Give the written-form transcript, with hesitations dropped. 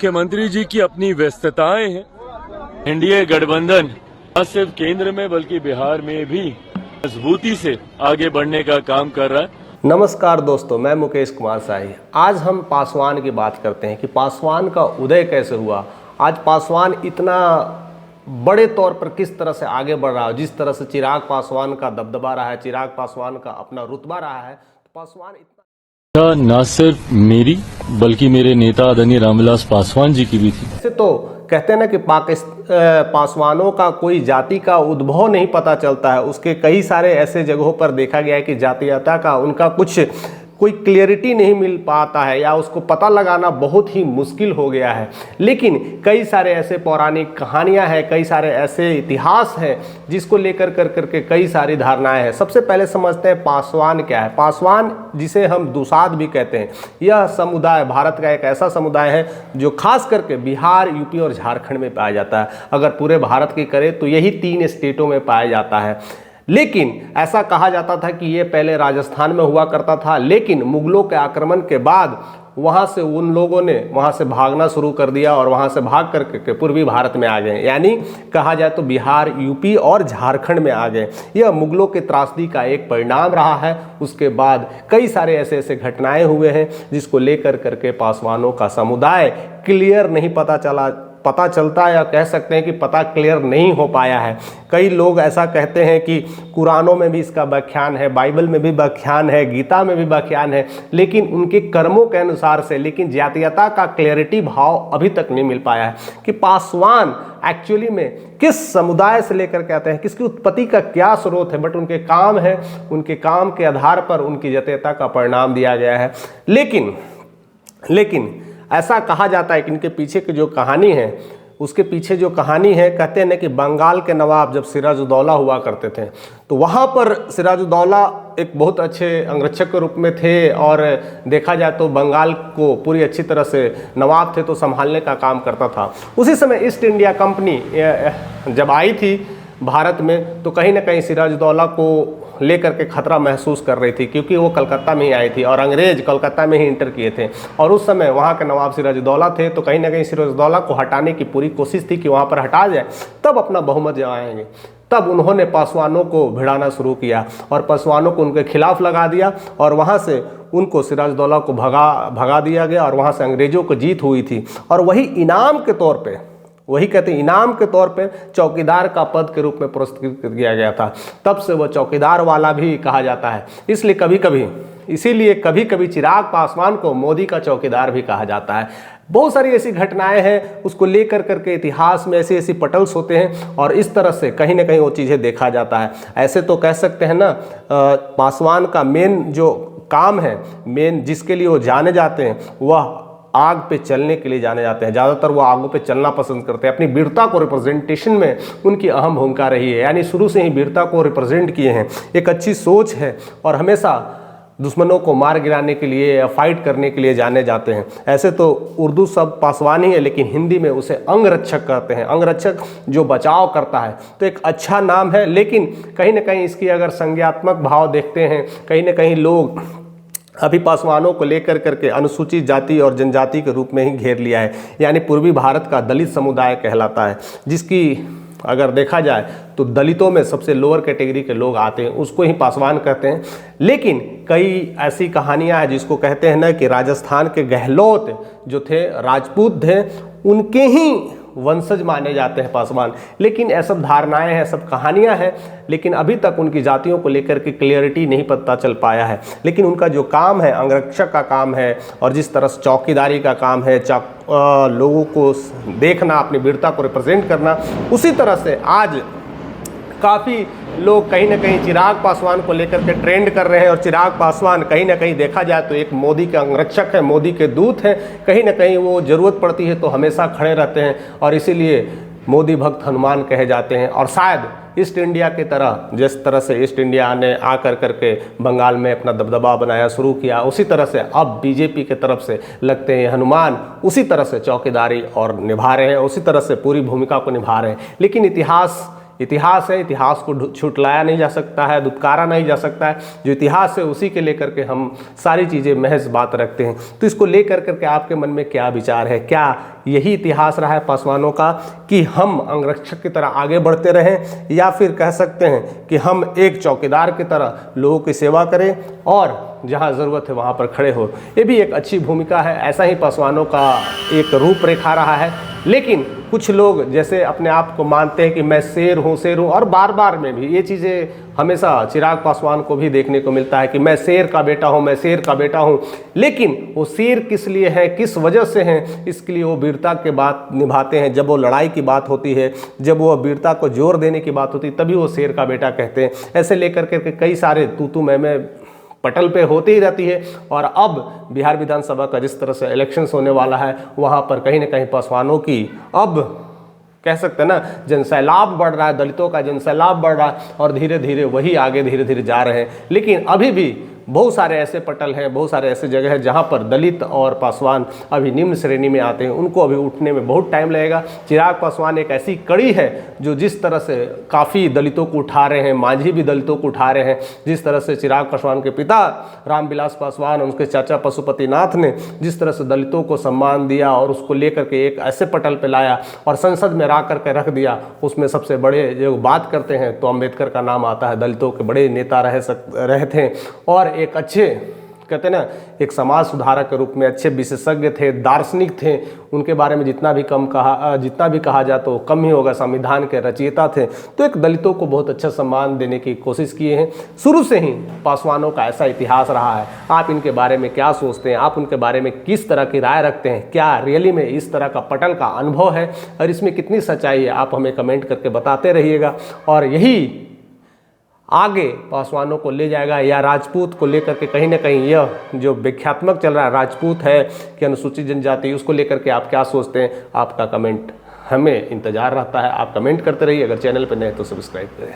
मुख्यमंत्री जी की अपनी व्यस्तताएं हैं। एनडीए गठबंधन न सिर्फ केंद्र में बल्कि बिहार में भी मजबूती से आगे बढ़ने का काम कर रहा है। नमस्कार दोस्तों, मैं मुकेश कुमार शाही। आज हम पासवान की बात करते हैं कि पासवान का उदय कैसे हुआ। आज पासवान इतना बड़े तौर पर किस तरह से आगे बढ़ रहा है। जिस तरह से चिराग पासवान का दबदबा रहा है, चिराग पासवान का अपना रुतबा रहा है, तो पासवान इतना न सिर्फ मेरी बल्कि मेरे नेता आदरणीय रामविलास पासवान जी की भी थी। ऐसे तो कहते हैं ना कि पासवानों का कोई जाति का उद्भव नहीं पता चलता है। उसके कई सारे ऐसे जगहों पर देखा गया है कि जातीयता का उनका कोई क्लियरिटी नहीं मिल पाता है या उसको पता लगाना बहुत ही मुश्किल हो गया है। लेकिन कई सारे ऐसे पौराणिक कहानियां हैं, कई सारे ऐसे इतिहास हैं जिसको लेकर करके कई सारी धारणाएं हैं। सबसे पहले समझते हैं पासवान क्या है। पासवान जिसे हम दुसाध भी कहते हैं, यह समुदाय भारत का एक ऐसा समुदाय है जो खास करके बिहार, यूपी और झारखंड में पाया जाता है। अगर पूरे भारत की करें तो यही 3 स्टेटों में पाया जाता है। लेकिन ऐसा कहा जाता था कि ये पहले राजस्थान में हुआ करता था, लेकिन मुगलों के आक्रमण के बाद वहाँ से उन लोगों ने वहाँ से भागना शुरू कर दिया और वहाँ से भाग करके पूर्वी भारत में आ गए। यानी कहा जाए तो बिहार, यूपी और झारखंड में आ गए। यह मुगलों के त्रासदी का एक परिणाम रहा है। उसके बाद कई सारे ऐसे ऐसे घटनाएं हुए हैं जिसको लेकर करके पासवानों का समुदाय क्लियर नहीं पता चलता या कह सकते हैं कि पता क्लियर नहीं हो पाया है। कई लोग ऐसा कहते हैं कि कुरानों में भी इसका व्याख्यान है, बाइबल में भी व्याख्यान है, गीता में भी व्याख्यान है, लेकिन उनके कर्मों के अनुसार से, लेकिन जातीयता का क्लैरिटी भाव अभी तक नहीं मिल पाया है कि पासवान एक्चुअली में किस समुदाय से लेकर के आते हैं, किसकी उत्पत्ति का क्या स्रोत है। बट उनके काम है, उनके काम के आधार पर उनकी जातीयता का परिणाम दिया गया है। लेकिन ऐसा कहा जाता है कि इनके पीछे की जो कहानी है, उसके पीछे जो कहानी है, कहते हैं ना कि बंगाल के नवाब जब सिराजुद्दौला हुआ करते थे तो वहाँ पर सिराजुद्दौला एक बहुत अच्छे अंगरक्षक के रूप में थे और देखा जाए तो बंगाल को पूरी अच्छी तरह से नवाब थे तो संभालने का काम करता था। उसी समय ईस्ट इंडिया कंपनी जब आई थी भारत में तो कहीं ना कहीं सिराजुद्दौला को लेकर के खतरा महसूस कर रही थी, क्योंकि वो कलकत्ता में ही आई थी और अंग्रेज कलकत्ता में ही इंटर किए थे और उस समय वहाँ के नवाब सिराजुद्दौला थे। तो कहीं ना कहीं सिराजुद्दौला को हटाने की पूरी कोशिश थी कि वहाँ पर हटा जाए, तब अपना बहुमत जमाएंगे। तब उन्होंने पासवानों को भिड़ाना शुरू किया और पासवानों को उनके खिलाफ लगा दिया और वहाँ से उनको सिराजुद्दौला को भगा दिया गया और वहाँ से अंग्रेजों को जीत हुई थी। और वही इनाम के तौर पर, वही कहते हैं इनाम के तौर पे चौकीदार का पद के रूप में पुरस्कृत किया गया था। तब से वो चौकीदार वाला भी कहा जाता है। इसीलिए कभी कभी चिराग पासवान को मोदी का चौकीदार भी कहा जाता है। बहुत सारी ऐसी घटनाएं हैं, उसको लेकर करके इतिहास में ऐसे ऐसे पटल्स होते हैं और इस तरह से कहीं ना कहीं वो चीज़ें देखा जाता है। ऐसे तो कह सकते हैं ना, पासवान का मेन जो काम है, मेन जिसके लिए वो जाने जाते हैं, वह आग पे चलने के लिए जाने जाते हैं। ज़्यादातर वो आगों पे चलना पसंद करते हैं। अपनी वीरता को रिप्रेजेंटेशन में उनकी अहम भूमिका रही है, यानी शुरू से ही वीरता को रिप्रेजेंट किए हैं। एक अच्छी सोच है और हमेशा दुश्मनों को मार गिराने के लिए या फाइट करने के लिए जाने जाते हैं। ऐसे तो उर्दू शब्द पासवान ही है, लेकिन हिंदी में उसे अंगरक्षक कहते हैं। अंगरक्षक जो बचाव करता है, तो एक अच्छा नाम है। लेकिन कहीं ना कहीं इसकी अगर संज्ञात्मक भाव देखते हैं, कहीं ना कहीं लोग अभी पासवानों को लेकर करके अनुसूचित जाति और जनजाति के रूप में ही घेर लिया है। यानी पूर्वी भारत का दलित समुदाय कहलाता है, जिसकी अगर देखा जाए तो दलितों में सबसे लोअर कैटेगरी के लोग आते हैं, उसको ही पासवान कहते हैं। लेकिन कई ऐसी कहानियां हैं जिसको कहते हैं ना कि राजस्थान के गहलोत जो थे, राजपूत थे, उनके ही वंशज माने जाते हैं पासवान। लेकिन ये सब धारणाएं हैं, सब कहानियां हैं, लेकिन अभी तक उनकी जातियों को लेकर के क्लियरिटी नहीं पता चल पाया है। लेकिन उनका जो काम है, अंगरक्षक का काम है और जिस तरह से चौकीदारी का काम है, लोगों को देखना, अपनी वीरता को रिप्रेजेंट करना, उसी तरह से आज काफ़ी लोग कहीं ना कहीं चिराग पासवान को लेकर के ट्रेंड कर रहे हैं। और चिराग पासवान कहीं ना कहीं देखा जाए तो एक मोदी के अंगरक्षक है, मोदी के दूत हैं। कहीं ना कहीं वो ज़रूरत पड़ती है तो हमेशा खड़े रहते हैं और इसीलिए मोदी भक्त हनुमान कहे जाते हैं। और शायद ईस्ट इंडिया की तरह, जिस तरह से ईस्ट इंडिया ने आकर करके बंगाल में अपना दबदबा बनाया शुरू किया, उसी तरह से अब बीजेपी के तरफ से लगते हैं हनुमान उसी तरह से चौकीदारी और निभा रहे हैं, उसी तरह से पूरी भूमिका को निभा रहे हैं। लेकिन इतिहास इतिहास है, इतिहास को छुटलाया नहीं जा सकता है, दुत्कारा नहीं जा सकता है। जो इतिहास है उसी के लेकर के हम सारी चीज़ें महज बात रखते हैं। तो इसको लेकर करके आपके मन में क्या विचार है? क्या यही इतिहास रहा है पासवानों का कि हम अंगरक्षक की तरह आगे बढ़ते रहें, या फिर कह सकते हैं कि हम एक चौकीदार की तरह लोगों की सेवा करें और जहां ज़रूरत है वहां पर खड़े हो? ये भी एक अच्छी भूमिका है। ऐसा ही पासवानों का एक रूपरेखा रहा है। लेकिन कुछ लोग जैसे अपने आप को मानते हैं कि मैं शेर हूँ और बार बार में भी ये चीज़ें हमेशा चिराग पासवान को भी देखने को मिलता है कि मैं शेर का बेटा हूँ, मैं शेर का बेटा हूँ। लेकिन वो शेर किस लिए है, किस वजह से हैं, इसके लिए वो वीरता के बात निभाते हैं। जब वो लड़ाई की बात होती है, जब वो वीरता को जोर देने की बात होती है, तभी वो शेर का बेटा कहते हैं। ऐसे लेकर के कई सारे तू मैं पटल पे होती ही रहती है। और अब बिहार विधानसभा का जिस तरह से इलेक्शंस होने वाला है, वहाँ पर कहीं ना कहीं पासवानों की अब कह सकते हैं ना जनसैलाब बढ़ रहा है, दलितों का जनसैलाब बढ़ रहा है और धीरे धीरे वही आगे धीरे धीरे जा रहे हैं। लेकिन अभी भी बहुत सारे ऐसे पटल हैं, बहुत सारे ऐसे जगह हैं जहाँ पर दलित और पासवान अभी निम्न श्रेणी में आते हैं। उनको अभी उठने में बहुत टाइम लगेगा। चिराग पासवान एक ऐसी कड़ी है जो जिस तरह से काफ़ी दलितों को उठा रहे हैं, मांझी भी दलितों को उठा रहे हैं। जिस तरह से चिराग पासवान के पिता रामविलास पासवान, उनके चाचा पशुपतिनाथ ने जिस तरह से दलितों को सम्मान दिया और उसको लेकर के एक ऐसे पटल पर लाया और संसद में ला करके रख दिया, उसमें सबसे बड़े जो बात करते हैं तो अम्बेडकर का नाम आता है। दलितों के बड़े नेता रहे थे और एक अच्छे कहते हैं ना एक समाज सुधारक के रूप में अच्छे विशेषज्ञ थे, दार्शनिक थे। उनके बारे में जितना भी कहा जाए तो कम ही होगा। संविधान के रचयिता थे। तो एक दलितों को बहुत अच्छा सम्मान देने की कोशिश किए हैं। शुरू से ही पासवानों का ऐसा इतिहास रहा है। आप इनके बारे में क्या सोचते हैं? आप उनके बारे में किस तरह की राय रखते हैं? क्या रियली में इस तरह का पटल का अनुभव है और इसमें कितनी सच्चाई है? आप हमें कमेंट करके बताते रहिएगा। और यही आगे पासवानों को ले जाएगा या राजपूत को लेकर के कहीं ना कहीं यह जो व्याख्यात्मक चल रहा है राजपूत है कि अनुसूचित जनजाति, उसको लेकर के आप क्या सोचते हैं? आपका कमेंट हमें इंतजार रहता है। आप कमेंट करते रहिए। अगर चैनल पर नए तो सब्सक्राइब करें।